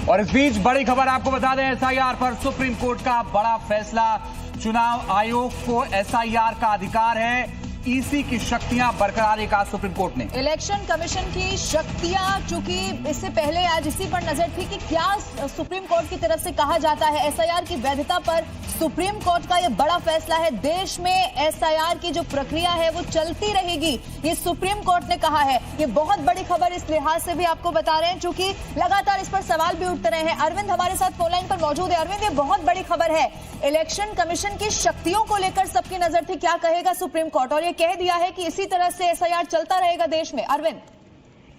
और इस बीच बड़ी खबर आपको बता दें, एसआईआर पर सुप्रीम कोर्ट का बड़ा फैसला। चुनाव आयोग को एसआईआर का अधिकार है, ईसी की शक्तियां बरकरार, कहा सुप्रीम कोर्ट ने। इलेक्शन कमीशन की शक्तियां, चूंकि इससे पहले आज इसी पर नजर थी कि क्या सुप्रीम कोर्ट की तरफ से कहा जाता है। एसआईआर की वैधता पर सुप्रीम कोर्ट का यह बड़ा फैसला है। देश में एसआईआर की जो प्रक्रिया है वो चलती रहेगी, ये सुप्रीम कोर्ट ने कहा है। ये बहुत बड़ी खबर इस लिहाज से भी आपको बता रहे हैं क्योंकि लगातार इस पर सवाल भी उठते रहे हैं। अरविंद हमारे साथ फोन लाइन पर मौजूद है। अरविंद, ये बहुत बड़ी खबर है, इलेक्शन कमीशन की शक्तियों को लेकर सबकी नजर थी, क्या कहेगा सुप्रीम कोर्ट, और ये कह दिया है कि इसी तरह से एसआईआर चलता रहेगा देश में। अरविंद,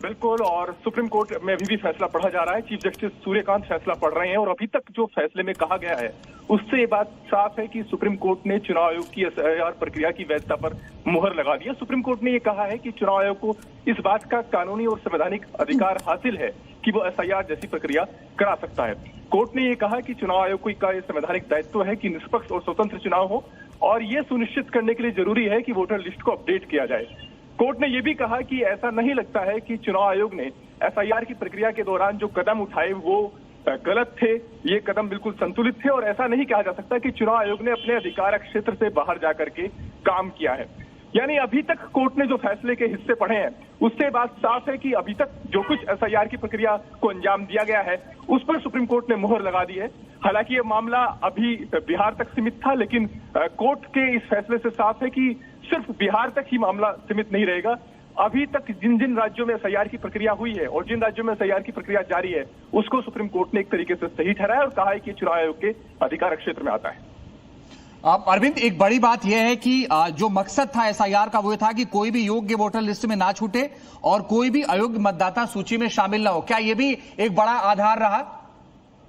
बिल्कुल, और सुप्रीम कोर्ट में अभी भी फैसला पढ़ा जा रहा है। चीफ जस्टिस सूर्यकांत फैसला पढ़ रहे हैं और अभी तक जो फैसले में कहा गया है उससे ये बात साफ है कि सुप्रीम कोर्ट ने चुनाव आयोग की एसआईआर प्रक्रिया की वैधता पर मुहर लगा दी है। सुप्रीम कोर्ट ने ये कहा है कि चुनाव आयोग को इस बात का कानूनी और संवैधानिक अधिकार हासिल है कि वो एसआईआर जैसी प्रक्रिया करा सकता है। कोर्ट ने ये कहा कि चुनाव आयोग का ये संवैधानिक दायित्व है कि निष्पक्ष और स्वतंत्र चुनाव हो और ये सुनिश्चित करने के लिए जरूरी है कि वोटर लिस्ट को अपडेट किया जाए। कोर्ट ने यह भी कहा कि ऐसा नहीं लगता है कि चुनाव आयोग ने एसआईआर की प्रक्रिया के दौरान जो कदम उठाए वो गलत थे, ये कदम बिल्कुल संतुलित थे और ऐसा नहीं कहा जा सकता कि चुनाव आयोग ने अपने अधिकार क्षेत्र से बाहर जाकर के काम किया है। यानी अभी तक कोर्ट ने जो फैसले के हिस्से पढ़े हैं उससे बात साफ है कि अभी तक जो कुछ एसआईआर की प्रक्रिया को अंजाम दिया गया है उस पर सुप्रीम कोर्ट ने मुहर लगा दी है। हालांकि ये मामला अभी बिहार तक सीमित था, लेकिन कोर्ट के इस फैसले से साफ है कि सिर्फ बिहार तक ही मामला सीमित नहीं रहेगा। अभी तक जिन जिन राज्यों में एसआईआर की प्रक्रिया हुई है और जिन राज्यों में एसआईआर की प्रक्रिया जारी है उसको सुप्रीम कोर्ट ने एक तरीके से सही ठहराया और कहा है कि चुनाव आयोग के अधिकार क्षेत्र में आता है। अरविंद, एक बड़ी बात यह है कि जो मकसद था एसआईआर का वो ये था कि कोई भी योग्य वोटर लिस्ट में ना छूटे और कोई भी अयोग्य मतदाता सूची में शामिल ना हो। क्या ये भी एक बड़ा आधार रहा?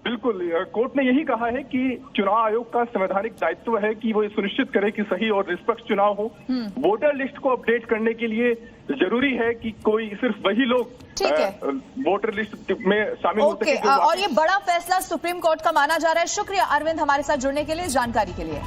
बिल्कुल, कोर्ट ने यही कहा है कि चुनाव आयोग का संवैधानिक दायित्व है कि वो ये सुनिश्चित करे कि सही और निष्पक्ष चुनाव हो। वोटर लिस्ट को अपडेट करने के लिए जरूरी है कि कोई सिर्फ वही लोग वोटर लिस्ट में शामिल हो सके। और ये बड़ा फैसला सुप्रीम कोर्ट का माना जा रहा है। शुक्रिया अरविंद हमारे साथ जुड़ने के लिए, जानकारी के लिए।